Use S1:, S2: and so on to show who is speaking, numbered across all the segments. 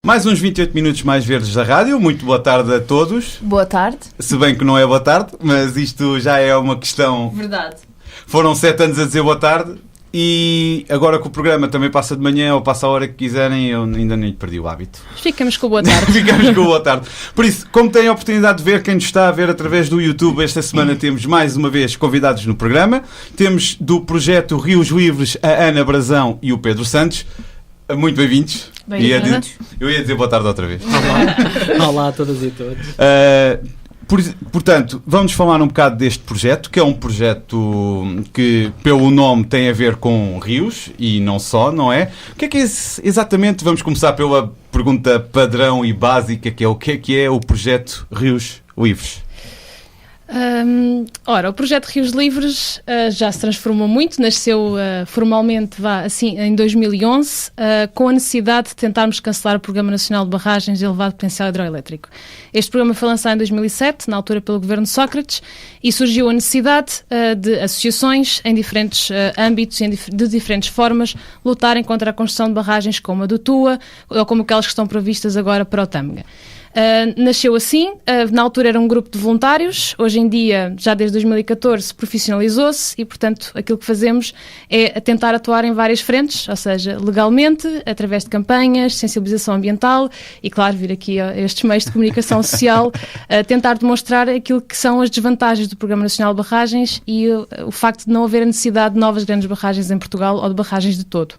S1: Mais uns 28 minutos mais verdes da rádio. Muito boa tarde a todos.
S2: Boa tarde.
S1: Se bem que não é boa tarde, mas isto já é uma questão...
S2: Verdade.
S1: Foram 7 anos a dizer boa tarde e agora que o programa também passa de manhã ou passa a hora que quiserem, eu ainda nem perdi o hábito.
S2: Ficamos com boa tarde.
S1: Ficamos com boa tarde. Por isso, como têm a oportunidade de ver, quem nos está a ver através do YouTube, esta semana temos mais uma vez convidados no programa. Temos do projeto Rios Livres a Ana Brazão e o Pedro Santos. Muito bem-vindos. Eu ia dizer boa tarde outra vez.
S3: Olá a todas e todos.
S1: Portanto, vamos falar um bocado deste projeto, que é um projeto que, pelo nome, tem a ver com rios e não só, não é? O que é exatamente? Vamos começar pela pergunta padrão e básica, que é o que é o projeto Rios Livres?
S4: Ora, o projeto Rios Livres já se transformou muito, nasceu formalmente em 2011, com a necessidade de tentarmos cancelar o Programa Nacional de Barragens de Elevado Potencial Hidroelétrico. Este programa foi lançado em 2007, na altura pelo Governo Sócrates, e surgiu a necessidade de associações em diferentes âmbitos e de diferentes formas lutarem contra a construção de barragens como a do Tua ou como aquelas que estão previstas agora para o Tâmega. Nasceu assim, na altura era um grupo de voluntários, hoje em dia, já desde 2014, profissionalizou-se e, portanto, aquilo que fazemos é tentar atuar em várias frentes, ou seja, legalmente, através de campanhas, sensibilização ambiental e, claro, vir aqui a estes meios de comunicação social, tentar demonstrar aquilo que são as desvantagens do Programa Nacional de Barragens e o facto de não haver a necessidade de novas grandes barragens em Portugal ou de barragens de todo.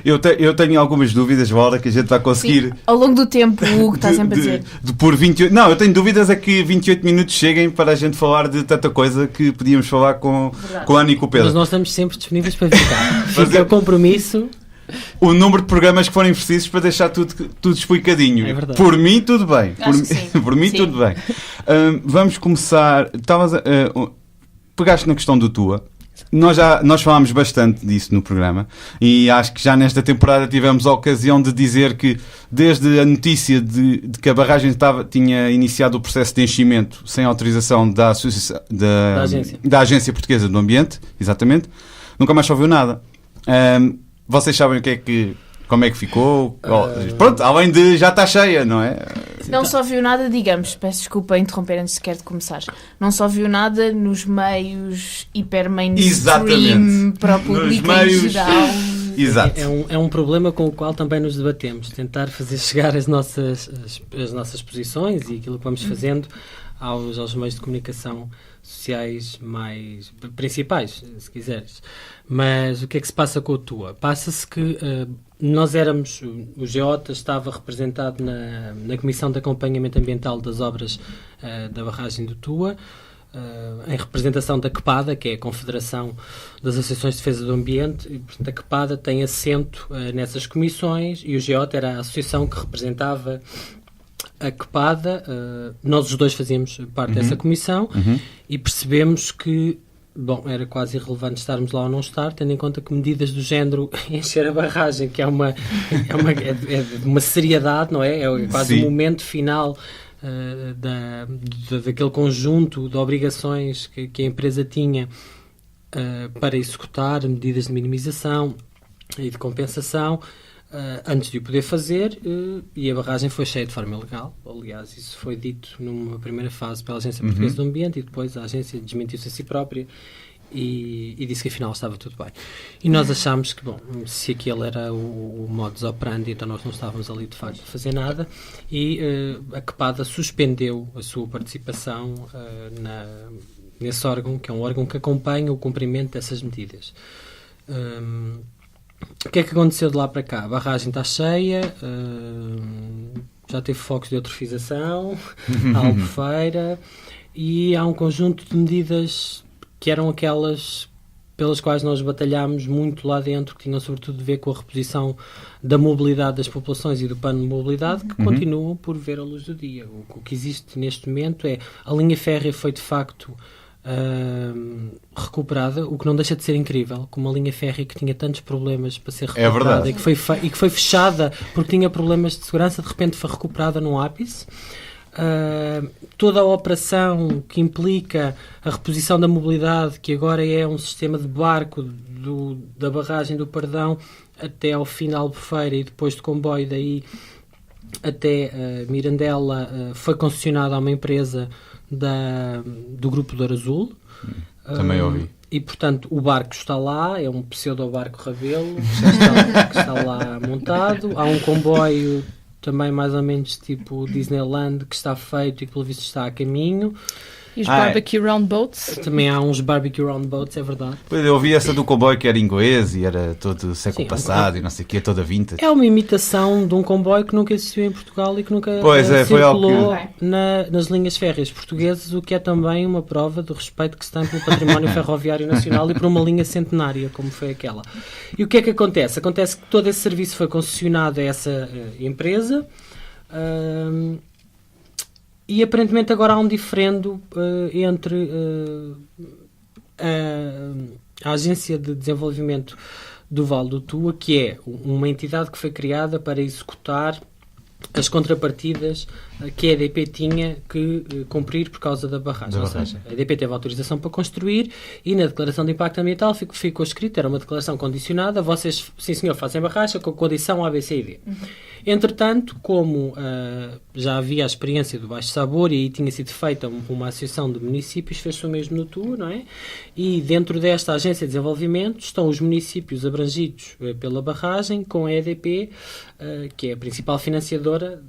S1: Eu tenho algumas dúvidas, Valda, que a gente vai conseguir...
S2: Sim, ao longo do tempo, o que está sempre a dizer.
S1: Por 28... Não, eu tenho dúvidas é que 28 minutos cheguem para a gente falar de tanta coisa que podíamos falar com a Ana e com o Pedro.
S3: Mas nós estamos sempre disponíveis para visitar. Fica o compromisso.
S1: O número de programas que forem precisos para deixar tudo explicadinho.
S3: É verdade.
S1: Por mim, tudo bem. Por mim,
S2: sim.
S1: tudo bem. Vamos começar... Pegaste na questão do Tua. Nós falámos bastante disso no programa e acho que já nesta temporada tivemos a ocasião de dizer que desde a notícia de que a barragem tinha iniciado o processo de enchimento sem autorização da Agência Portuguesa do Ambiente, exatamente, nunca mais se ouviu nada. Vocês sabem como é que ficou? Pronto, além de já está cheia, não é?
S2: Não só viu nada, digamos, peço desculpa interromper antes sequer de começar, não só viu nada nos meios hiper mainstream para o público em geral.
S1: Exato.
S3: É um problema com o qual também nos debatemos, tentar fazer chegar as nossas posições e aquilo que vamos fazendo aos meios de comunicação sociais mais principais, se quiseres. Mas o que é que se passa com o Tua? Passa-se que o GEOTA estava representado na Comissão de Acompanhamento Ambiental das Obras da barragem do Tua, em representação da CEPADA, que é a Confederação das Associações de Defesa do Ambiente, e, portanto, a CEPADA tem assento nessas comissões e o GEOTA era a associação que representava a CEPADA. Nós os dois fazíamos parte dessa comissão e percebemos que era quase irrelevante estarmos lá ou não estar, tendo em conta que medidas do género encher a barragem, que é de uma seriedade, não é? É quase o momento final daquele conjunto de obrigações que a empresa tinha para executar medidas de minimização e de compensação antes de o poder fazer, e a barragem foi cheia de forma ilegal. Aliás, isso foi dito numa primeira fase pela Agência Portuguesa do Ambiente e depois a agência desmentiu-se a si própria e disse que afinal estava tudo bem. E nós achámos que, se aquele era o modus operandi, então nós não estávamos ali de facto a fazer nada e a CEPADA suspendeu a sua participação nesse órgão, que é um órgão que acompanha o cumprimento dessas medidas. O que é que aconteceu de lá para cá? A barragem está cheia, já teve focos de eutrofização, há albufeira e há um conjunto de medidas que eram aquelas pelas quais nós batalhámos muito lá dentro, que tinham sobretudo a ver com a reposição da mobilidade das populações e do plano de mobilidade, que continuam por ver a luz do dia. O que existe neste momento é a linha férrea foi de facto recuperada, o que não deixa de ser incrível, com uma linha férrea que tinha tantos problemas para ser recuperada e que foi fechada porque tinha problemas de segurança, de repente foi recuperada num ápice. Toda a operação que implica a reposição da mobilidade, que agora é um sistema de barco da barragem do Pardão até ao final de Albufeira e depois de comboio daí até Mirandela foi concessionada a uma empresa do Grupo Douro Azul.
S1: Também ouvi.
S3: E, portanto, o barco está lá, é um pseudo-barco Ravelo, que está lá montado. Há um comboio também mais ou menos tipo Disneyland que está feito e que, pelo visto, está a caminho.
S4: E os barbecue roundboats.
S3: Também há uns barbecue roundboats, é verdade.
S1: Pois eu ouvi essa do comboio que era inglês e era todo século passado e não sei o que, toda vintage.
S3: É uma imitação de um comboio que nunca existiu em Portugal e que nunca
S1: circulou
S3: nas linhas férreas portuguesas, o que é também uma prova do respeito que se tem pelo património ferroviário nacional e por uma linha centenária, como foi aquela. E o que é que acontece? Acontece que todo esse serviço foi concessionado a essa empresa. E aparentemente agora há um diferendo entre a Agência de Desenvolvimento do Vale do Tua, que é uma entidade que foi criada para executar as contrapartidas que a EDP tinha que cumprir por causa da barragem. Ou seja, a EDP teve autorização para construir e na declaração de impacto ambiental ficou escrito, era uma declaração condicionada, vocês, sim senhor, fazem barragem com condição A, B, C e D. Entretanto, como já havia a experiência do Baixo Sabor e aí tinha sido feita uma associação de municípios, fez-se o mesmo no Tua, não é? E dentro desta Agência de Desenvolvimento estão os municípios abrangidos pela barragem com a EDP, que é a principal financiadora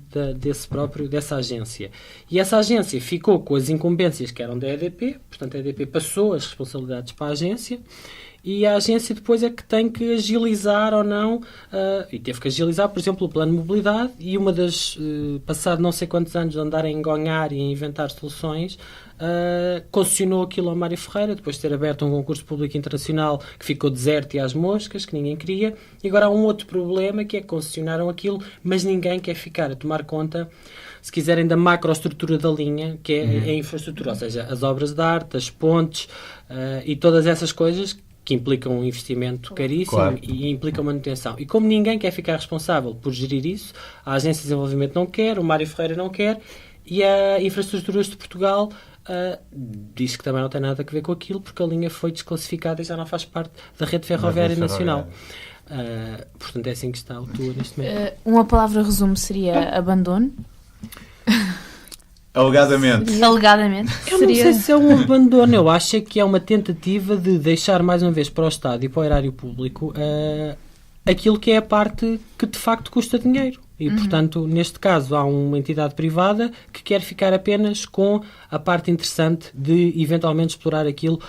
S3: dessa agência. E essa agência ficou com as incumbências que eram da EDP, portanto a EDP passou as responsabilidades para a agência e a agência depois é que tem que agilizar ou não, e teve que agilizar, por exemplo, o plano de mobilidade e uma das, passado não sei quantos anos de andar a engonhar e a inventar soluções, concessionou aquilo ao Mário Ferreira, depois de ter aberto um concurso público internacional que ficou deserto e às moscas, que ninguém queria, e agora há um outro problema que é que concessionaram aquilo, mas ninguém quer ficar a tomar conta, se quiserem, da macroestrutura da linha, que é a infraestrutura, ou seja, as obras de arte, as pontes e todas essas coisas que implicam um investimento caríssimo, claro, e implicam manutenção. E como ninguém quer ficar responsável por gerir isso, a Agência de Desenvolvimento não quer, o Mário Ferreira não quer, e a Infraestruturas de Portugal diz que também não tem nada a ver com aquilo, porque a linha foi desclassificada e já não faz parte da rede ferroviária nacional. Portanto, é assim que está o Tua neste momento.
S2: Uma palavra resumo seria abandono.
S1: Alegadamente.
S2: Alegadamente.
S3: Eu não sei se é um abandono, eu acho que é uma tentativa de deixar mais uma vez para o Estado e para o erário público aquilo que é a parte que de facto custa dinheiro. E, portanto, neste caso há uma entidade privada que quer ficar apenas com a parte interessante de eventualmente explorar aquilo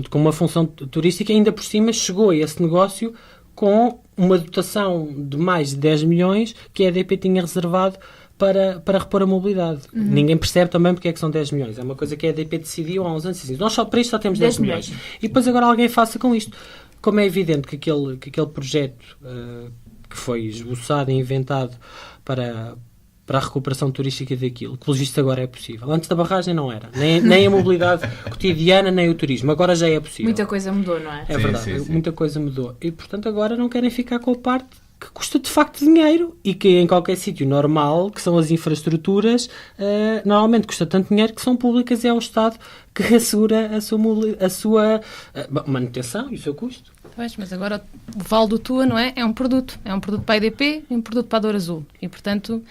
S3: com uma função turística. Ainda por cima chegou a esse negócio com uma dotação de mais de 10 milhões que a EDP tinha reservado para repor a mobilidade. Ninguém percebe também porque é que são 10 milhões. É uma coisa que a EDP decidiu há uns anos. Assim, nós para isto só temos 10 milhões. E depois agora alguém faça com isto. Como é evidente que aquele projeto que foi esboçado e inventado para a recuperação turística daquilo, que pelo visto agora é possível. Antes da barragem não era. Nem a mobilidade cotidiana, nem o turismo. Agora já é possível.
S2: Muita coisa mudou, não é?
S3: É verdade. Sim. Muita coisa mudou. E, portanto, agora não querem ficar com a parte que custa de facto dinheiro e que em qualquer sítio normal, que são as infraestruturas, normalmente custa tanto dinheiro que são públicas e é o Estado que assegura a sua manutenção e o seu custo.
S4: Pois, mas agora o Vale do Tua, não é? É um produto para a EDP e um produto para a Douro Azul. E, portanto,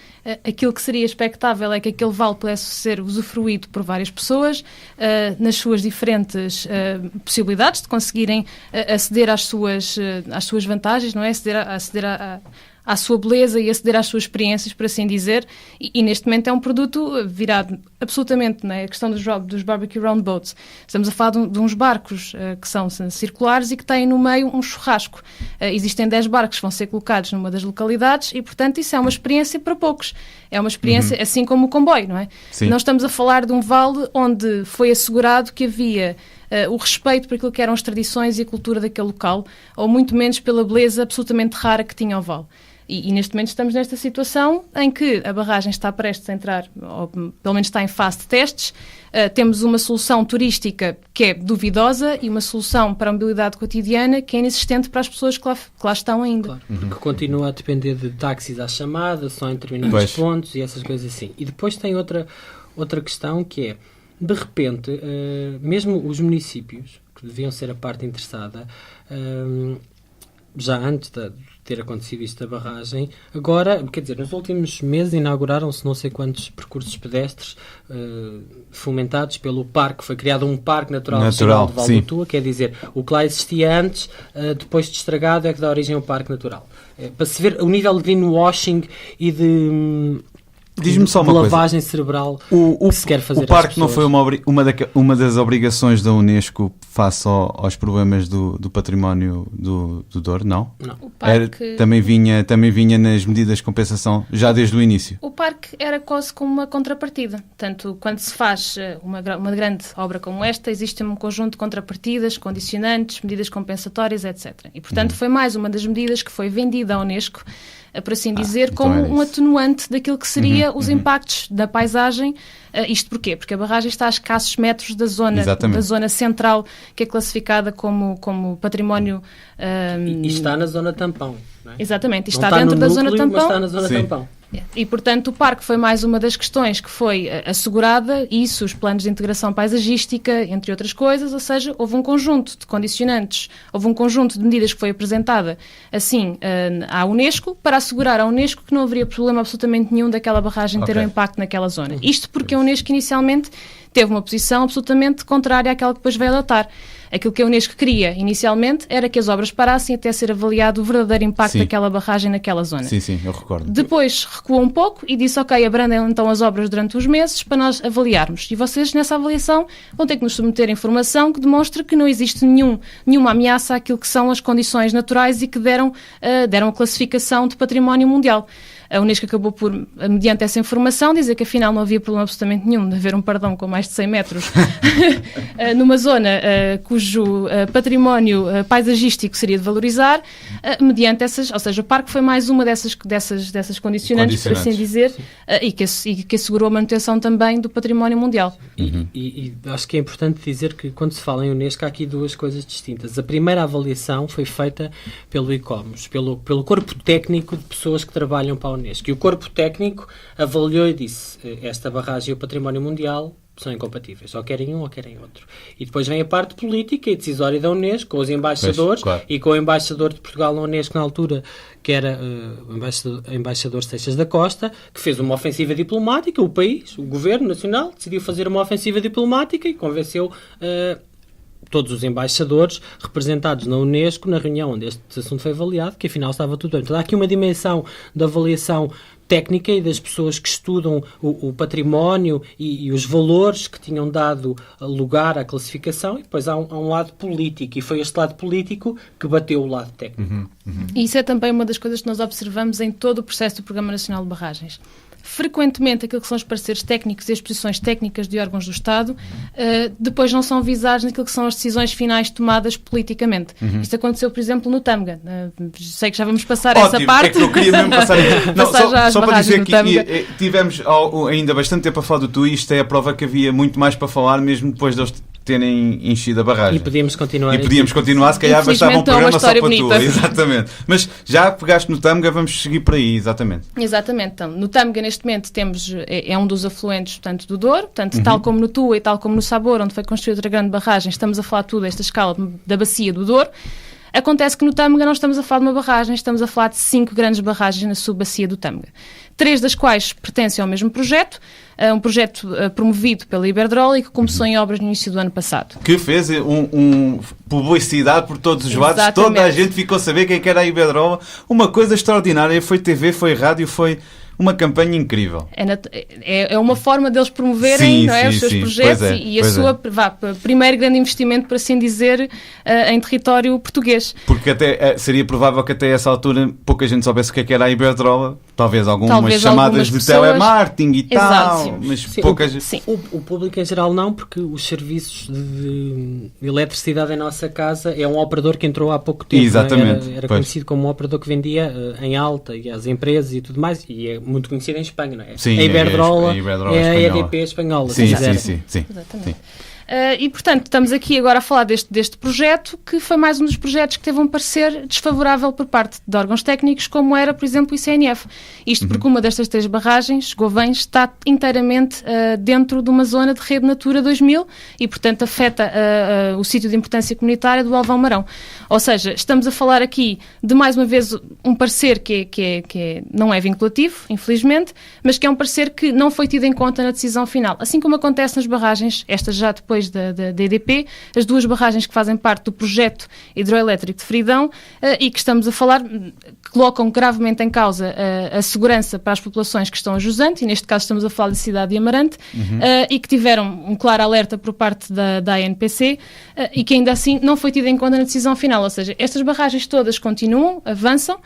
S4: aquilo que seria expectável é que aquele vale pudesse ser usufruído por várias pessoas nas suas diferentes possibilidades de conseguirem aceder às suas vantagens, não é? Aceder à sua beleza e aceder às suas experiências, por assim dizer, e neste momento é um produto virado absolutamente, não é? A questão dos barbecue roundboats. Estamos a falar de uns barcos que são circulares e que têm no meio um churrasco. Existem 10 barcos que vão ser colocados numa das localidades e, portanto, isso é uma experiência para poucos. É uma experiência assim como o comboio, não é?
S1: Sim.
S4: Nós estamos a falar de um vale onde foi assegurado que havia o respeito por aquilo que eram as tradições e a cultura daquele local, ou muito menos pela beleza absolutamente rara que tinha o vale. E neste momento estamos nesta situação em que a barragem está prestes a entrar, ou pelo menos está em fase de testes. Temos uma solução turística que é duvidosa e uma solução para a mobilidade cotidiana que é inexistente para as pessoas que lá estão ainda.
S3: Claro, que continua a depender de táxis à chamada, só em determinados pontos e essas coisas assim. E depois tem outra questão que é, de repente, mesmo os municípios, que deviam ser a parte interessada, já antes de ter acontecido isto da barragem. Agora, quer dizer, nos últimos meses inauguraram-se não sei quantos percursos pedestres fomentados pelo parque. Foi criado um parque natural de Val do Tua, quer dizer, o que lá existia antes, depois de estragado, é que dá origem ao parque natural. Para se ver o nível de greenwashing e de...
S1: Diz-me só uma
S3: lavagem cerebral que se quer fazer.
S1: O parque não foi uma das obrigações da Unesco face aos problemas do património do Douro, não?
S3: Não.
S4: O parque...
S1: também vinha nas medidas de compensação já desde o início.
S4: O parque era quase como uma contrapartida. Portanto, quando se faz uma grande obra como esta, existe um conjunto de contrapartidas, condicionantes, medidas compensatórias, etc. E, portanto, foi mais uma das medidas que foi vendida à Unesco, por assim dizer,
S1: então
S4: como um atenuante daquilo que seria os impactos da paisagem. Isto porquê? Porque a barragem está a escassos metros da zona central, que é classificada como património...
S3: E está na zona tampão, não é?
S4: Exatamente, está dentro da zona tampão.
S3: Mas está na zona tampão.
S4: E, portanto, o parque foi mais uma das questões que foi assegurada, isso, os planos de integração paisagística, entre outras coisas, ou seja, houve um conjunto de condicionantes, houve um conjunto de medidas que foi apresentada, assim, à Unesco, para assegurar à Unesco que não haveria problema absolutamente nenhum daquela barragem ter um impacto naquela zona. Isto porque a Unesco inicialmente teve uma posição absolutamente contrária àquela que depois veio adotar. Aquilo que a Unesco queria, inicialmente, era que as obras parassem até ser avaliado o verdadeiro impacto daquela barragem naquela zona.
S1: Sim, eu recordo.
S4: Depois recuou um pouco e disse, ok, abrandem então as obras durante uns meses para nós avaliarmos. E vocês, nessa avaliação, vão ter que nos submeter informação que demonstre que não existe nenhuma ameaça àquilo que são as condições naturais e que deram a classificação de património mundial. A Unesco acabou por, mediante essa informação, dizer que afinal não havia problema absolutamente nenhum de haver um pardão com mais de 100 metros numa zona cujo património paisagístico seria de valorizar, mediante essas, ou seja, o parque foi mais uma dessas condicionantes, por assim dizer, e que assegurou a manutenção também do património mundial.
S3: E acho que é importante dizer que quando se fala em Unesco há aqui duas coisas distintas. A primeira avaliação foi feita pelo ICOMOS, pelo corpo técnico de pessoas que trabalham para a Unesco. E o corpo técnico avaliou e disse esta barragem e o património mundial são incompatíveis, ou querem um ou querem outro. E depois vem a parte política e decisória da Unesco, com os embaixadores, e com o embaixador de Portugal na Unesco na altura, que era o embaixador Seixas da Costa, que fez uma ofensiva diplomática. O país, o governo nacional, decidiu fazer uma ofensiva diplomática e convenceu todos os embaixadores representados na Unesco, na reunião onde este assunto foi avaliado, que afinal estava tudo bem. Então há aqui uma dimensão da avaliação técnica e das pessoas que estudam o património e os valores que tinham dado lugar à classificação, e depois há um lado político, e foi este lado político que bateu o lado técnico.
S4: E isso é também uma das coisas que nós observamos em todo o processo do Programa Nacional de Barragens. Frequentemente, aquilo que são os pareceres técnicos e as posições técnicas de órgãos do Estado depois não são visados naquilo que são as decisões finais tomadas politicamente. Isto aconteceu, por exemplo, no Tâmega. Sei que já vamos passar essa parte.
S1: É que eu queria mesmo passar
S4: já
S1: só para dizer que tivemos ainda bastante tempo a falar do Tu, e isto é a prova que havia muito mais para falar mesmo depois deles terem enchido a barragem.
S3: E podíamos continuar.
S1: Se calhar bastava um programa só para
S4: bonita.
S1: Tu. Exatamente. Mas já pegaste no Tâmega, vamos seguir por aí, exatamente.
S4: Exatamente. Então, no Tâmega, neste momento, temos, é um dos afluentes, portanto, do Douro, portanto, tal como no Tua e tal como no Sabor, onde foi construída outra grande barragem, estamos a falar tudo desta escala da bacia do Douro. Acontece que no Tâmega não estamos a falar de uma barragem, estamos a falar de 5 grandes barragens na subbacia do Tâmega. 3 das quais pertencem ao mesmo projeto, um projeto promovido pela Iberdrola e que começou em obras no início do ano passado.
S1: Que fez publicidade por todos os lados, toda a gente ficou a saber quem era a Iberdrola. Uma coisa extraordinária, foi TV, foi rádio, foi uma campanha incrível.
S4: É uma forma deles promoverem os seus projetos e a sua primeiro grande investimento, por assim dizer, em território português.
S1: Porque até seria provável que até essa altura pouca gente soubesse o que era a Iberdrola, talvez algumas chamadas de telemarketing e tal, mas poucas...
S3: O público em geral não, porque os serviços de eletricidade em nossa casa é um operador que entrou há pouco tempo.
S1: Exatamente.
S3: Era conhecido como um operador que vendia em alta e às empresas e tudo mais, e é muito conhecido em Espanha, não é?
S1: Sim,
S3: a Iberdrola
S1: é
S3: a EDP espanhola.
S1: Sim.
S4: Exatamente. E, portanto, estamos aqui agora a falar deste projeto, que foi mais um dos projetos que teve um parecer desfavorável por parte de órgãos técnicos, como era, por exemplo, o ICNF. Isto porque uma destas 3 barragens, Govens, está inteiramente dentro de uma zona de rede Natura 2000 e, portanto, afeta o sítio de importância comunitária do Alvão Marão. Ou seja, estamos a falar aqui de, mais uma vez, um parecer que não é vinculativo, infelizmente, mas que é um parecer que não foi tido em conta na decisão final. Assim como acontece nas barragens, estas já depois da EDP, as 2 barragens que fazem parte do projeto hidroelétrico de Fridão e que estamos a falar, que colocam gravemente em causa a segurança para as populações que estão a jusante, e neste caso estamos a falar da cidade de Amarante, e que tiveram um claro alerta por parte da ANPC e que ainda assim não foi tido em conta na decisão final. Ou seja, estas barragens todas continuam, avançam,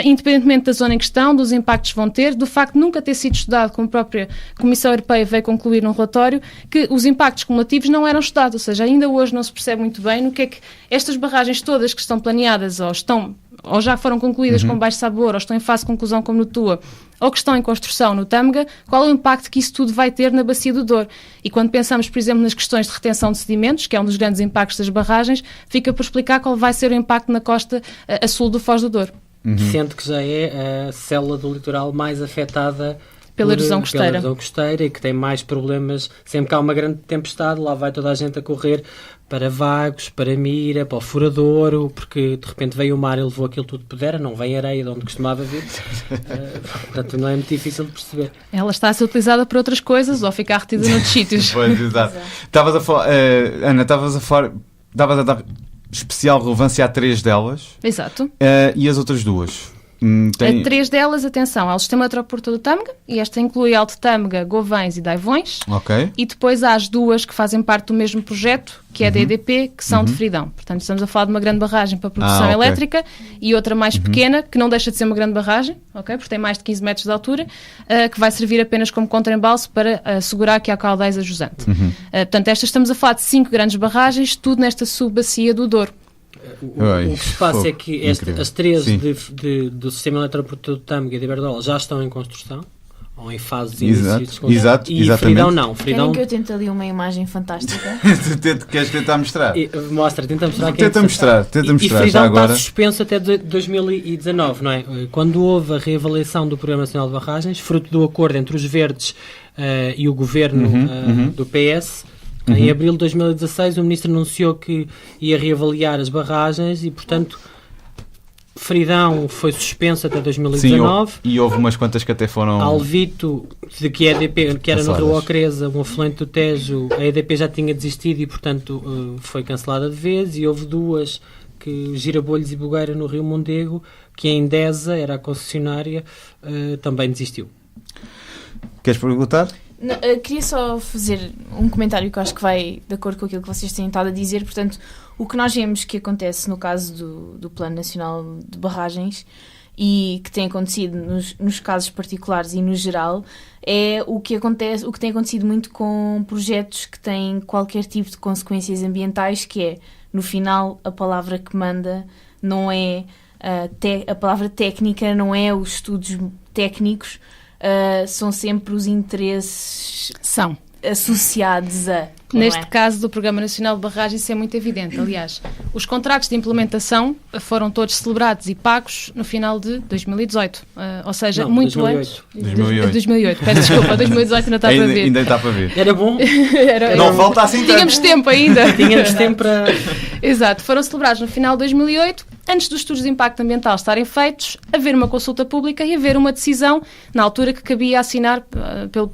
S4: independentemente da zona em questão, dos impactos que vão ter, do facto de nunca ter sido estudado, como a própria Comissão Europeia veio concluir num relatório, que os impactos cumulativos não eram estudados, ou seja, ainda hoje não se percebe muito bem no que é que estas barragens todas que estão planeadas ou já foram concluídas com baixo sabor, ou estão em fase de conclusão como no Tua, ou que estão em construção no Tâmega, qual é o impacto que isso tudo vai ter na bacia do Douro. E quando pensamos, por exemplo, nas questões de retenção de sedimentos, que é um dos grandes impactos das barragens, fica por explicar qual vai ser o impacto na costa a sul do Foz do Douro.
S3: Sendo que já é a célula do litoral mais afetada
S4: pela erosão costeira.
S3: E que tem mais problemas. Sempre que há uma grande tempestade, lá vai toda a gente a correr para Vagos, para Mira, para o Furadouro, porque de repente veio o mar e levou aquilo tudo que pudera, não vem areia de onde costumava vir. Portanto, não é muito difícil de perceber.
S4: Ela está a ser utilizada para outras coisas ou ficar retida noutros sítios.
S1: Pois, exato. Estavas a falar, Ana, estavas a dar especial relevância a 3 delas.
S4: Exato.
S1: E as outras 2?
S4: A 3 delas, atenção, ao sistema metropolitano do Tâmega, e esta inclui Alto Tâmega, Govens e Daivões.
S1: Ok.
S4: E depois há as 2 que fazem parte do mesmo projeto, que é da EDP, que são de Fridão. Portanto, estamos a falar de uma grande barragem para produção elétrica e outra mais pequena, que não deixa de ser uma grande barragem, ok? Porque tem mais de 15 metros de altura, que vai servir apenas como contraembalse para assegurar que há caudais a jusante. Portanto, estamos a falar de 5 grandes barragens, tudo nesta subbacia do Douro.
S3: O que se passa é que as 3 do sistema eletroportado do Tâmega e de Iberdola já estão em construção, ou em fases iniciais de construção.
S1: Exato,
S3: e Fridão não.
S2: Querem que eu tente ali uma imagem fantástica?
S1: Queres tentar mostrar?
S3: Tenta mostrar.
S1: Tenta mostrar
S3: e Fridão
S1: já agora.
S3: Está suspenso até 2019, não é? Quando houve a reavaliação do Programa Nacional de Barragens, fruto do acordo entre os Verdes e o Governo do PS, em abril de 2016, o Ministro anunciou que ia reavaliar as barragens e, portanto, Fridão foi suspenso até 2019.
S1: Sim, e houve umas quantas que até foram...
S3: Alvito, que era no Rio Ocreza, um afluente do Tejo, a EDP já tinha desistido e, portanto, foi cancelada de vez. E houve 2, que Girabolhos e Bugueira, no Rio Mondego, que a Endesa, era a concessionária, também desistiu.
S1: Queres perguntar?
S2: Não, queria só fazer um comentário que eu acho que vai de acordo com aquilo que vocês têm estado a dizer. Portanto, o que nós vemos que acontece no caso do Plano Nacional de Barragens e que tem acontecido nos casos particulares e no geral é o que tem acontecido muito com projetos que têm qualquer tipo de consequências ambientais, que é, no final, a palavra que manda não é a palavra técnica, não é os estudos técnicos, são sempre os interesses associados a...
S4: Neste caso do Programa Nacional de Barragens, isso é muito evidente. Aliás, os contratos de implementação foram todos celebrados e pagos no final de 2018. Ou seja,
S3: não,
S4: muito
S3: 2008.
S4: antes... 2008. Peço desculpa, 2018 ainda está para ver.
S1: Ainda está para ver.
S3: Era bom.
S1: Não falta assim tanto.
S4: Tínhamos tempo ainda.
S3: Tínhamos tempo para...
S4: Exato. Foram celebrados no final de 2008, antes dos estudos de impacto ambiental estarem feitos, haver uma consulta pública e haver uma decisão, na altura que cabia assinar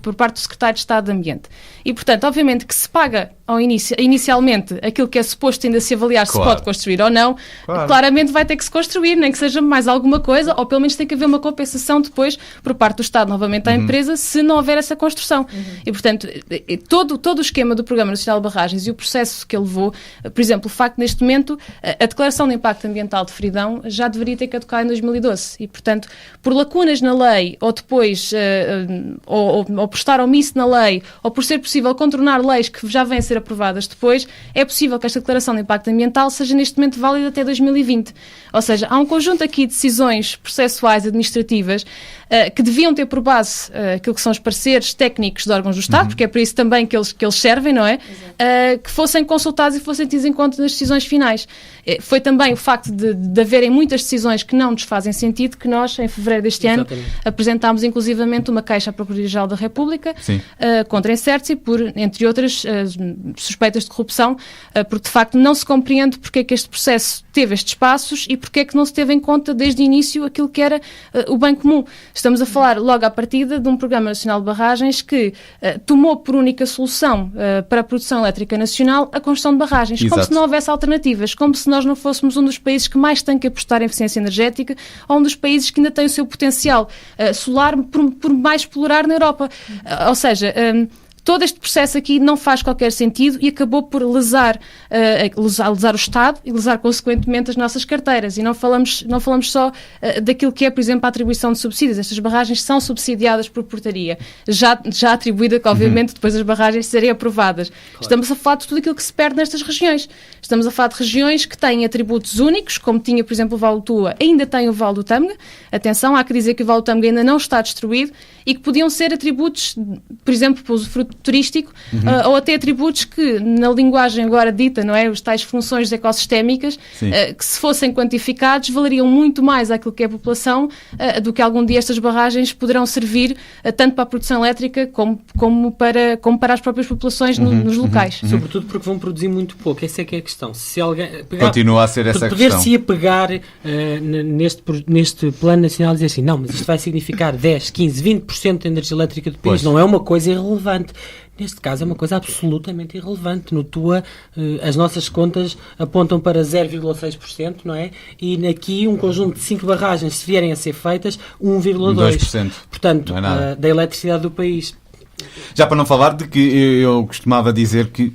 S4: por parte do Secretário de Estado de Ambiente. E, portanto, obviamente que se paga inicialmente aquilo que é suposto ainda se avaliar se pode construir ou não, claramente vai ter que se construir, nem que seja mais alguma coisa, ou pelo menos tem que haver uma compensação depois por parte do Estado novamente à empresa, se não houver essa construção. E, portanto, todo o esquema do Programa Nacional de Barragens e o processo que ele levou, por exemplo, o facto de, neste momento, a Declaração de Impacto Ambiental de Fridão já deveria ter caducado em 2012 e, portanto, por lacunas na lei, ou depois, ou por estar omisso na lei, ou por ser possível contornar leis que já vêm a ser aprovadas depois, é possível que esta declaração de impacto ambiental seja neste momento válida até 2020. Ou seja, há um conjunto aqui de decisões processuais administrativas que deviam ter por base aquilo que são os pareceres técnicos de órgãos do Estado, porque é para isso também que eles servem, não é? Que fossem consultados e fossem tidos em conta nas decisões finais. Foi também o facto de haverem muitas decisões que não nos fazem sentido que nós, em fevereiro deste ano, apresentámos inclusivamente uma queixa à Procuradoria-Geral da República contra a Incertse por, entre outras, suspeitas de corrupção, porque de facto não se compreende porque é que este processo teve estes passos e porque é que não se teve em conta desde o início aquilo que era o bem comum. Estamos a falar logo à partida de um Programa Nacional de Barragens que tomou por única solução para a produção elétrica nacional a construção de barragens, como se não houvesse alternativas, como se nós não fôssemos um dos países que mais tem que apostar em eficiência energética ou um dos países que ainda tem o seu potencial solar por mais explorar na Europa. Ou seja, todo este processo aqui não faz qualquer sentido e acabou por lesar o Estado e lesar consequentemente as nossas carteiras. E não falamos só daquilo que é, por exemplo, a atribuição de subsídios. Estas barragens são subsidiadas por portaria, já atribuída, que obviamente depois as barragens serem aprovadas. Claro. Estamos a falar de tudo aquilo que se perde nestas regiões. Estamos a falar de regiões que têm atributos únicos, como tinha, por exemplo, o Vale do Tua, ainda tem o Vale do Tâmega. Atenção, há que dizer que o Vale do Tâmega ainda não está destruído e que podiam ser atributos, por exemplo, para o usufruto turístico, ou até atributos que, na linguagem agora dita, não é, os tais funções ecossistémicas, que se fossem quantificados, valeriam muito mais àquilo que é a população do que algum dia estas barragens poderão servir tanto para a produção elétrica como para as próprias populações nos locais.
S3: Sobretudo porque vão produzir muito pouco, essa é que é a questão. Se alguém
S1: continua a ser essa a questão.
S3: Poder-se-ia pegar neste Plano Nacional e dizer assim, não, mas isto vai significar 10, 15, 20% da energia elétrica do país, não é uma coisa irrelevante. Neste caso é uma coisa absolutamente irrelevante. No Tua, as nossas contas apontam para 0,6%, não é? E aqui um conjunto de 5 barragens, se vierem a ser feitas, 1,2%. Portanto, da eletricidade do país.
S1: Já para não falar de que eu costumava dizer que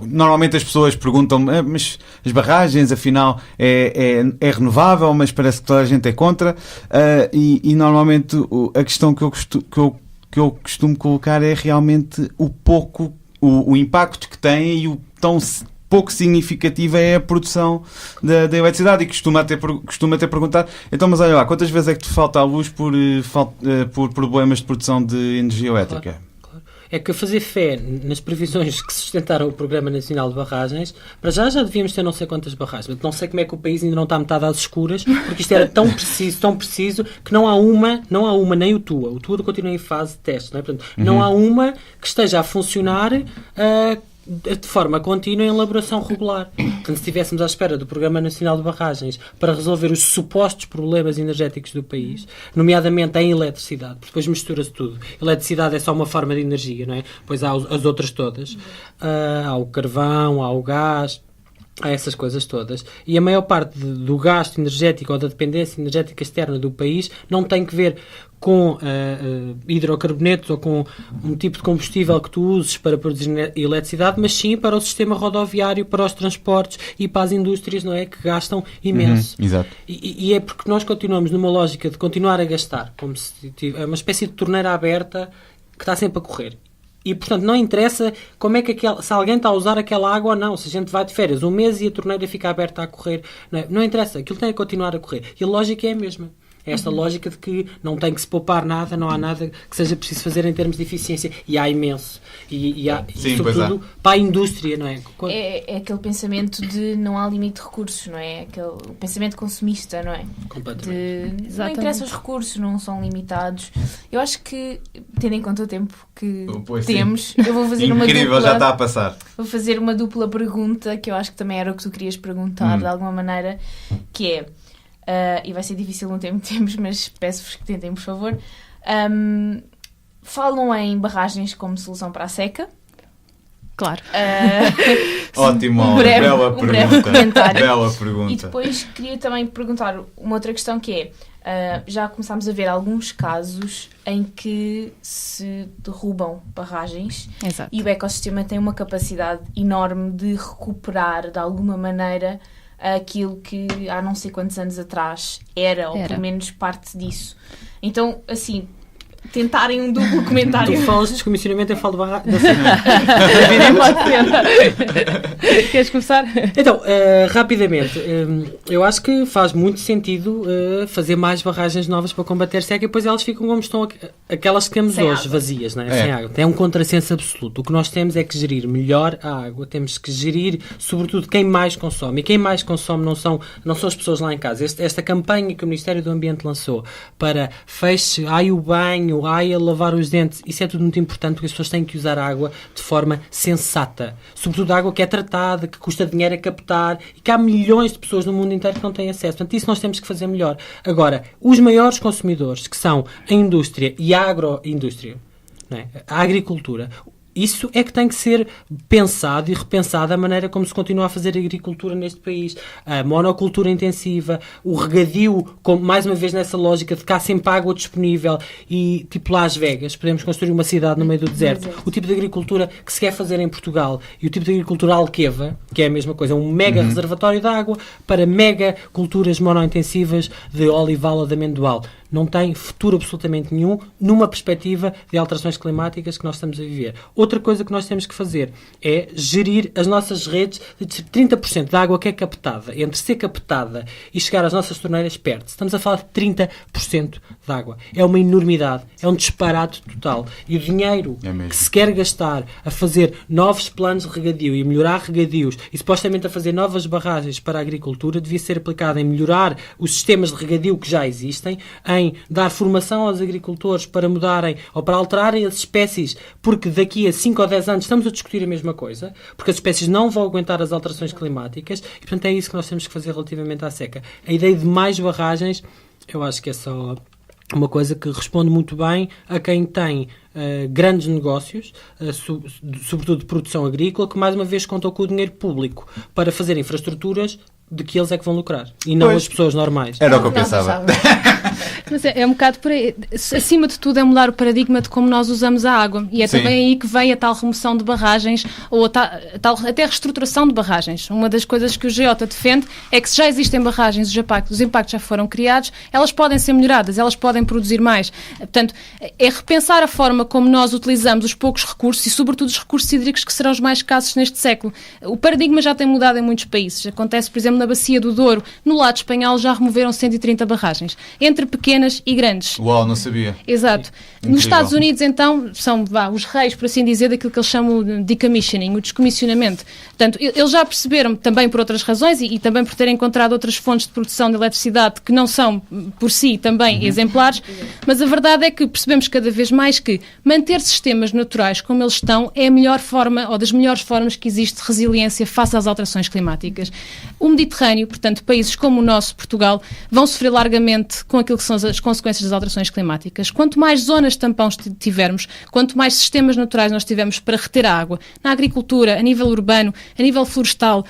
S1: normalmente as pessoas perguntam, mas as barragens afinal é renovável, mas parece que toda a gente é contra, e normalmente a questão que eu costumo colocar é realmente o impacto que tem e o tão pouco significativa é a produção da eletricidade. E costumo até perguntar, então, mas olha lá, quantas vezes é que te falta a luz por problemas de produção de energia elétrica?
S3: Claro. É que fazer fé nas previsões que sustentaram o Programa Nacional de Barragens, para já devíamos ter não sei quantas barragens. Não sei como é que o país ainda não está metade às escuras, porque isto era tão preciso, que não há uma, nem o Tua. O Tua continua em fase de teste. Não é? Portanto, não há uma que esteja a funcionar de forma contínua em elaboração regular. Portanto, se estivéssemos à espera do Programa Nacional de Barragens para resolver os supostos problemas energéticos do país, nomeadamente em eletricidade, porque depois mistura-se tudo. Eletricidade é só uma forma de energia, não é? Pois há as outras todas. Há o carvão, há o gás, há essas coisas todas. E a maior parte do gasto energético ou da dependência energética externa do país não tem que ver com hidrocarbonetos ou com um tipo de combustível que tu uses para produzir eletricidade, mas sim para o sistema rodoviário, para os transportes e para as indústrias, não é? Que gastam imenso.
S1: Exato.
S3: E é porque nós continuamos numa lógica de continuar a gastar, como se é uma espécie de torneira aberta que está sempre a correr. E, portanto, não interessa como é que se alguém está a usar aquela água ou não. Se a gente vai de férias um mês e a torneira fica aberta a correr, não interessa. Aquilo tem que continuar a correr. E a lógica é a mesma. É esta lógica de que não tem que se poupar nada, não há nada que seja preciso fazer em termos de eficiência. E há imenso. E sobretudo, para a indústria, não é?
S2: É aquele pensamento de não há limite de recursos, não é? Aquele pensamento consumista, não é?
S3: Completamente.
S2: Não interessa, os recursos não são limitados. Eu acho que, tendo em conta o tempo que temos, eu vou fazer uma dupla...
S1: Incrível, já está a passar.
S2: Vou fazer uma dupla pergunta, que eu acho que também era o que tu querias perguntar, de alguma maneira, que é... e vai ser difícil no tempo que temos, mas peço-vos que tentem, por favor. Falam em barragens como solução para a seca.
S4: Claro.
S1: Ótimo,
S2: bela pergunta.
S1: Bela pergunta.
S2: E depois queria também perguntar uma outra questão que é, já começámos a ver alguns casos em que se derrubam barragens.
S4: Exato.
S2: E o ecossistema tem uma capacidade enorme de recuperar de alguma maneira aquilo que há não sei quantos anos atrás era, ou pelo menos parte disso. Então, assim, tentarem um duplo comentário.
S3: Tu falas de descomissionamento, eu falo da
S4: Pode ser. Queres começar?
S3: Então, rapidamente, eu acho que faz muito sentido fazer mais barragens novas para combater seca e depois elas ficam como estão aquelas que temos
S2: Sem
S3: hoje,
S2: água.
S3: vazias, não é? Sem água. É um contrassenso absoluto. O que nós temos é que gerir melhor a água, temos que gerir, sobretudo, quem mais consome. E quem mais consome não são as pessoas lá em casa. Esta campanha que o Ministério do Ambiente lançou para feche, o banho, a lavar os dentes, isso é tudo muito importante porque as pessoas têm que usar a água de forma sensata. Sobretudo a água que é tratada, que custa dinheiro a captar e que há milhões de pessoas no mundo inteiro que não têm acesso. Portanto, isso nós temos que fazer melhor. Agora, os maiores consumidores, que são a indústria e a agroindústria, não é? A agricultura, isso é que tem que ser pensado e repensado a maneira como se continua a fazer agricultura neste país. A monocultura intensiva, o regadio, mais uma vez nessa lógica de cá sempre água disponível e tipo Las Vegas, podemos construir uma cidade no meio do deserto. O tipo de agricultura que se quer fazer em Portugal e o tipo de agricultura alqueva, que é a mesma coisa, um mega reservatório de água para mega culturas monointensivas de olival ou de amendoal. Não tem futuro absolutamente nenhum numa perspectiva de alterações climáticas que nós estamos a viver. Outra coisa que nós temos que fazer é gerir as nossas redes de 30% da água que é captada. Entre ser captada e chegar às nossas torneiras, perde-se. Estamos a falar de 30% de água. É uma enormidade. É um disparate total. E o dinheiro que se quer gastar a fazer novos planos de regadio e a melhorar regadios e supostamente a fazer novas barragens para a agricultura devia ser aplicado em melhorar os sistemas de regadio que já existem, em dar formação aos agricultores para mudarem ou para alterarem as espécies, porque daqui a 5 ou 10 anos estamos a discutir a mesma coisa, porque as espécies não vão aguentar as alterações climáticas e, portanto, é isso que nós temos que fazer relativamente à seca. A ideia de mais barragens, eu acho que é só uma coisa que responde muito bem a quem tem grandes negócios, sobretudo de produção agrícola, que mais uma vez contam com o dinheiro público para fazer infraestruturas de que eles é que vão lucrar e não as pessoas normais.
S1: Era o que eu pensava.
S4: Mas é um bocado por aí. Acima de tudo é mudar o paradigma de como nós usamos a água. E é também aí que vem a tal remoção de barragens ou a tal até reestruturação de barragens. Uma das coisas que o Geota defende é que se já existem barragens, os impactos já foram criados, elas podem ser melhoradas, elas podem produzir mais. Portanto, é repensar a forma como nós utilizamos os poucos recursos e, sobretudo, os recursos hídricos que serão os mais escassos neste século. O paradigma já tem mudado em muitos países. Acontece, por exemplo, na Bacia do Douro. No lado espanhol já removeram 130 barragens. Entre pequenas e grandes.
S1: Uau, não sabia.
S4: Exato.
S1: Incrível.
S4: Nos Estados Unidos, então, são os reis, por assim dizer, daquilo que eles chamam de decommissioning, o descomissionamento. Portanto, eles já perceberam, também por outras razões e também por terem encontrado outras fontes de produção de eletricidade que não são, por si, também exemplares, mas a verdade é que percebemos cada vez mais que manter sistemas naturais como eles estão é a melhor forma, ou das melhores formas que existe de resiliência face às alterações climáticas. O Mediterrâneo, portanto, países como o nosso, Portugal, vão sofrer largamente com aquilo que são as consequências das alterações climáticas. Quanto mais zonas de tampões tivermos, quanto mais sistemas naturais nós tivermos para reter a água, na agricultura, a nível urbano, a nível florestal,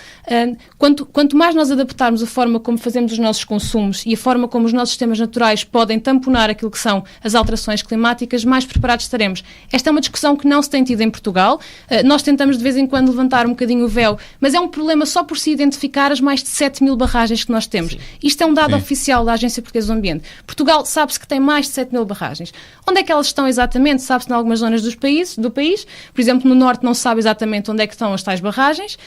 S4: quanto mais nós adaptarmos a forma como fazemos os nossos consumos e a forma como os nossos sistemas naturais podem tamponar aquilo que são as alterações climáticas, mais preparados estaremos. Esta é uma discussão que não se tem tido em Portugal. Nós tentamos de vez em quando levantar um bocadinho o véu, mas é um problema só por se identificar as mais de 7.000 barragens que nós temos. Isto é um dado oficial da Agência Portuguesa do Ambiente. Portugal sabe-se que tem mais de 7.000 barragens. Onde é que elas estão exatamente? Sabe-se em algumas zonas do país. Por exemplo, no Norte não se sabe exatamente onde é que estão as tais barragens.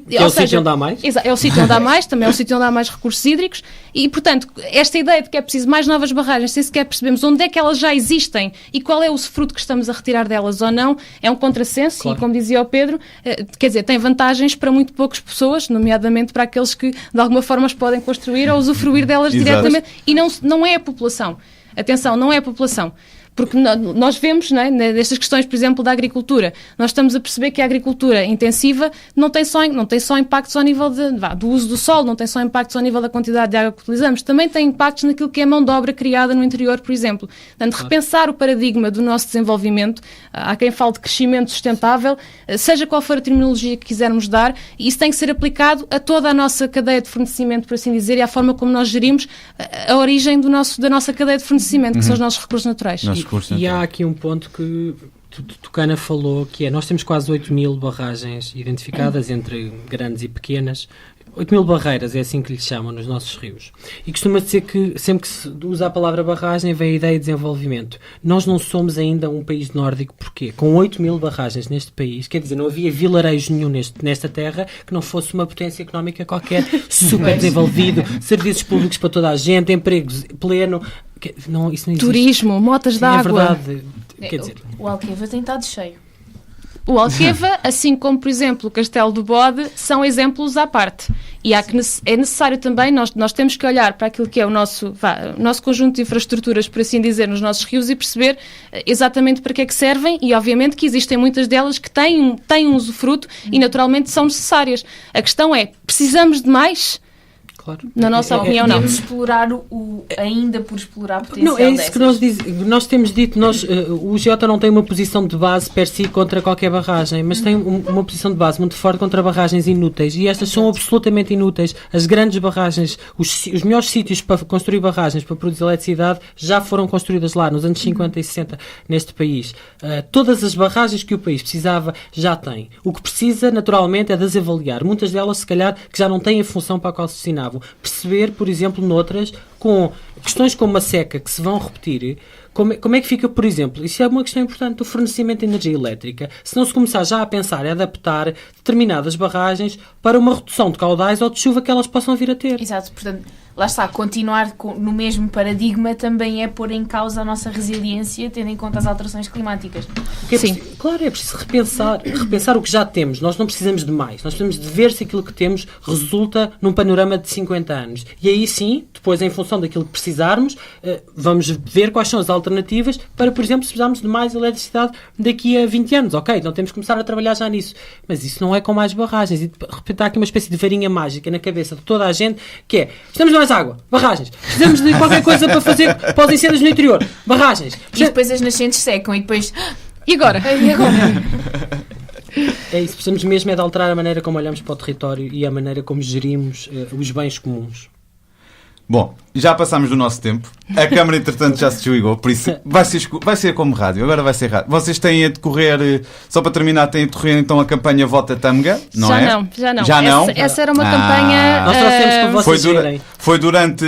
S3: É o sítio onde há mais?
S4: É o sítio onde há mais, também é o sítio onde há mais recursos hídricos e, portanto, esta ideia de que é preciso mais novas barragens, sem sequer percebemos onde é que elas já existem e qual é o fruto que estamos a retirar delas ou não, é um contrassenso. Claro. E, como dizia o Pedro, quer dizer, tem vantagens para muito poucas pessoas, nomeadamente para aqueles que, de alguma forma, as podem construir ou usufruir delas diretamente. E não é a população. Atenção, não é a população. Porque nós vemos, não é, nestas questões, por exemplo, da agricultura, nós estamos a perceber que a agricultura intensiva não tem só impactos ao nível do uso do solo, não tem só impactos ao nível da quantidade de água que utilizamos, também tem impactos naquilo que é a mão de obra criada no interior, por exemplo. Portanto, repensar o paradigma do nosso desenvolvimento, há quem fale de crescimento sustentável, seja qual for a terminologia que quisermos dar, isso tem que ser aplicado a toda a nossa cadeia de fornecimento, por assim dizer, e à forma como nós gerimos a origem da nossa cadeia de fornecimento, que são os nossos recursos naturais.
S3: E há aqui um ponto que Tucana falou, que é, nós temos quase 8.000 barragens identificadas entre grandes e pequenas. 8.000 barreiras, é assim que lhe chamam nos nossos rios. E costuma dizer que sempre que se usa a palavra barragem vem a ideia de desenvolvimento. Nós não somos ainda um país nórdico, porquê? Com 8.000 barragens neste país, quer dizer, não havia vilarejo nenhum nesta terra que não fosse uma potência económica qualquer, super desenvolvido, serviços públicos para toda a gente, empregos pleno. Não, isso não existe.
S4: Turismo, motas de
S3: É
S4: água.
S3: verdade. Quer dizer,
S2: O Alqueva tem estado cheio.
S4: O Alqueva, assim como, por exemplo, o Castelo do Bode, são exemplos à parte. E é necessário também, nós temos que olhar para aquilo que é o nosso conjunto de infraestruturas, por assim dizer, nos nossos rios e perceber exatamente para que é que servem e, obviamente, que existem muitas delas que têm um usufruto e, naturalmente, são necessárias. A questão é, precisamos de mais?
S3: claro.
S4: Na nossa opinião, não.
S2: Podemos explorar ainda por explorar a potencial
S3: Não, é isso
S2: dessas.
S3: que nós temos dito. O Geota não tem uma posição de base per si contra qualquer barragem, mas tem uma posição de base muito forte contra barragens inúteis, e estas são absolutamente inúteis. As grandes barragens, os melhores sítios para construir barragens para produzir eletricidade já foram construídas lá nos anos 50 e 60 neste país. Todas as barragens que o país precisava já tem. O que precisa, naturalmente, é de as avaliar. Muitas delas, se calhar, que já não têm a função para a qual se destinavam. Perceber, por exemplo, noutras, com questões como a seca que se vão repetir, como é que fica, por exemplo, isso é uma questão importante do fornecimento de energia elétrica, se não se começar já a pensar em adaptar determinadas barragens para uma redução de caudais ou de chuva que elas possam vir a ter.
S2: Exato, portanto, lá está, continuar no mesmo paradigma também é pôr em causa a nossa resiliência, tendo em conta as alterações climáticas.
S3: Sim. Claro, é preciso repensar o que já temos. Nós não precisamos de mais. Nós precisamos de ver se aquilo que temos resulta num panorama de 50 anos. E aí sim, depois, em função daquilo que precisarmos, vamos ver quais são as alternativas para, por exemplo, se precisarmos de mais eletricidade daqui a 20 anos. Ok, então temos que começar a trabalhar já nisso. Mas isso não é com mais barragens. E de repente há aqui uma espécie de varinha mágica na cabeça de toda a gente, que é, precisamos de mais água, barragens. Precisamos de qualquer coisa para fazer para os incêndios no interior, barragens.
S2: E depois as nascentes secam e depois...
S4: E agora?
S2: E agora?
S3: É isso, precisamos mesmo é de alterar a maneira como olhamos para o território e a maneira como gerimos os bens comuns.
S1: Bom, já passámos do nosso tempo. A Câmara, entretanto, já se desligou, por isso vai ser como rádio. Agora vai ser rádio. Vocês têm a decorrer, só para terminar, têm a decorrer então a campanha Vota Tâmega, não
S4: já
S1: é?
S4: Não.
S1: Já não?
S4: Essa era uma campanha...
S3: Nós trouxemos para vocês verem.
S1: Foi durante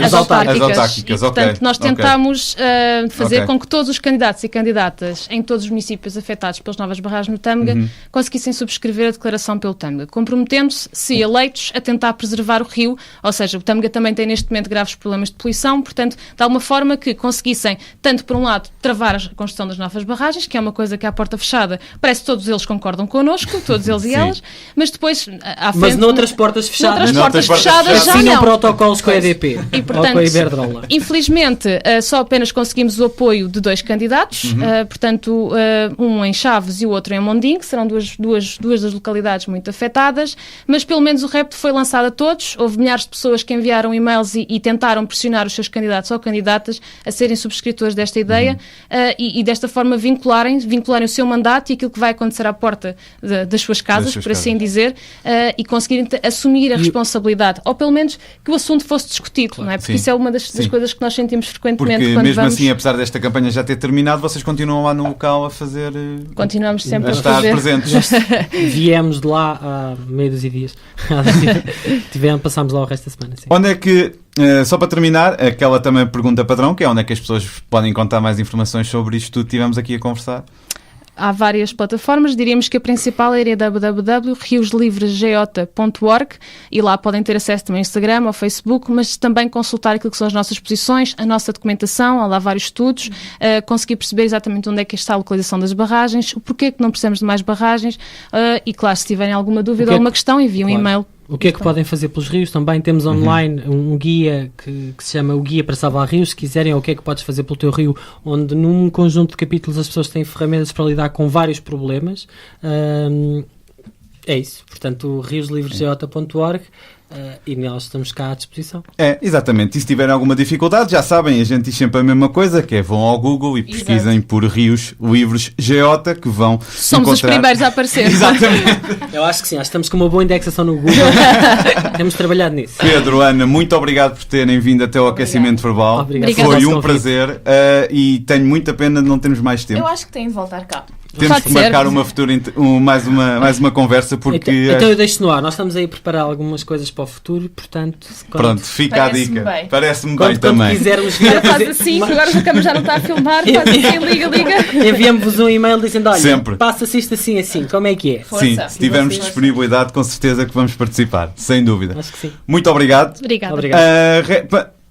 S4: as autárquicas.
S1: E,
S4: portanto, nós tentámos fazer
S1: Ok.
S4: com que todos os candidatos e candidatas em todos os municípios afetados pelas novas barragens no Tâmega conseguissem subscrever a declaração pelo Tâmega, comprometendo-se, se eleitos, a tentar preservar o rio, ou seja, o Tâmega também tem neste momento graves problemas de poluição, portanto, de alguma forma que conseguissem, tanto por um lado, travar a construção das novas barragens, que é uma coisa que à porta fechada, parece que todos eles concordam connosco, todos eles e
S1: Sim.
S4: elas, mas depois, à frente...
S3: Mas noutras portas fechadas,
S4: Noutras portas fechadas já
S3: assinam
S4: não.
S3: protocolos com a EDP
S4: E,
S3: ou com a
S4: portanto,
S3: Iberdrola.
S4: infelizmente, só apenas conseguimos o apoio de 2 candidatos, portanto, um em Chaves e o outro em Mondim, que serão duas das localidades muito afetadas, mas pelo menos o repto foi lançado a todos. Houve milhares de pessoas que enviaram e-mails e tentaram pressionar os seus candidatos ou candidatas a serem subscritores desta ideia e desta forma vincularem o seu mandato e aquilo que vai acontecer à porta das suas casas, por assim dizer, e conseguirem assumir a responsabilidade, ou pelo menos que o assunto fosse discutido,
S1: Claro,
S4: não é? Porque
S1: sim.
S4: isso é uma das coisas que nós sentimos frequentemente
S1: Porque
S4: quando
S1: mesmo
S4: vamos...
S1: assim, apesar desta campanha já ter terminado, vocês continuam lá no local a fazer...
S4: Continuamos sempre
S1: a
S4: a
S1: estar
S4: fazer...
S1: presentes.
S3: Viemos de lá há meio dos dias. Passámos lá o resto da semana. Sim.
S1: Onde é que, só para terminar, aquela também pergunta padrão, que é onde é que as pessoas podem encontrar mais informações sobre isto tudo que tivemos aqui a conversar?
S4: Há várias plataformas, diríamos que a principal é www.rioslivresgeota.org e lá podem ter acesso também ao Instagram, ao Facebook, mas também consultar aquilo que são as nossas posições, a nossa documentação, há lá vários estudos, conseguir perceber exatamente onde é que está a localização das barragens, o porquê que não precisamos de mais barragens e, claro, se tiverem alguma dúvida ou alguma questão, enviem um e-mail.
S3: O que é que podem fazer pelos rios? Também temos online um guia que se chama o Guia para Salvar Rios, se quiserem, ou o que é que podes fazer pelo teu rio, onde num conjunto de capítulos as pessoas têm ferramentas para lidar com vários problemas. É isso. Portanto, rioslivresgeota.org e nós estamos cá à disposição.
S1: É, exatamente. E se tiverem alguma dificuldade, já sabem, a gente diz sempre a mesma coisa, que é vão ao Google e pesquisem por Rios Livres Geota, que vão
S4: Somos
S1: encontrar...
S4: os primeiros a aparecer.
S1: Exatamente.
S3: Eu acho que sim, acho que estamos com uma boa indexação no Google. Temos trabalhado nisso.
S1: Pedro, Ana, muito obrigado por terem vindo até ao aquecimento verbal.
S3: Obrigado.
S1: Foi
S4: Obrigada.
S1: um prazer e tenho muita pena de não termos mais tempo.
S2: Eu acho que tem de voltar cá.
S1: Temos
S4: Pode
S1: que
S4: ser.
S1: marcar uma futura, mais uma conversa, porque...
S3: Então eu deixo no ar. Nós estamos aí a preparar algumas coisas para o futuro, portanto...
S1: Pronto, fica a
S2: Parece-me
S1: dica.
S2: bem.
S1: Parece-me bem
S3: Quando
S1: também.
S3: quisermos vir a
S4: Agora faz
S3: fazer...
S4: assim, que agora a câmera já não está a filmar, faz assim, liga.
S3: Enviamos-vos um e-mail dizendo, olha,
S1: Sempre.
S3: passa-se isto assim, como é que é?
S2: Força.
S1: Sim, se tivermos
S3: Vocês-
S1: disponibilidade, com certeza que vamos participar, sem dúvida.
S3: Acho que sim.
S1: Muito obrigado.
S4: Obrigada.
S3: Obrigado.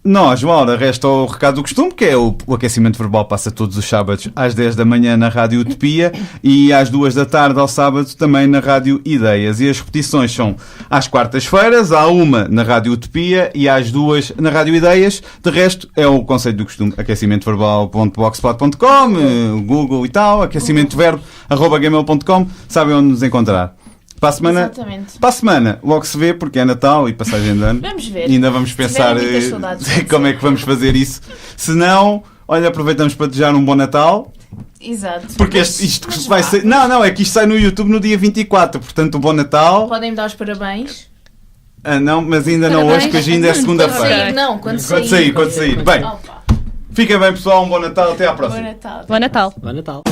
S1: Nós, Laura, resta o recado do costume, que é o aquecimento verbal passa todos os sábados às 10 da manhã na Rádio Utopia e às 2 da tarde ao sábado também na Rádio Ideias. E as repetições são às quartas-feiras, à 1 na Rádio Utopia e às 2 na Rádio Ideias. De resto, é o conceito do costume, aquecimentoverbal.blogspot.com, Google e tal, aquecimentoverbo@gmail.com, sabem onde nos encontrar. Para a semana,
S2: Exatamente.
S1: para a semana, logo se vê, porque é Natal e passagem de ano.
S2: Vamos ver.
S1: E ainda vamos pensar
S2: tiverem muitas saudades, pode
S1: como
S2: ser.
S1: é que vamos fazer isso. Se não, olha, aproveitamos para desejar um bom Natal.
S2: Exato.
S1: Porque
S2: Mas
S1: isto
S2: vá.
S1: vai ser. Não, é que isto sai no YouTube no dia 24. Portanto, um bom Natal.
S2: Podem me dar os parabéns.
S1: Não, mas ainda não
S4: Parabéns.
S1: hoje, que hoje ainda é
S2: Quando
S1: segunda-feira.
S2: sair, não, quando
S1: Quando sair, quando sair. Bem,
S2: Opa,
S1: fiquem bem, pessoal. Um bom Natal. Até à
S2: bom
S1: próxima.
S2: Natal.
S4: Bom Natal.
S3: Bom Natal.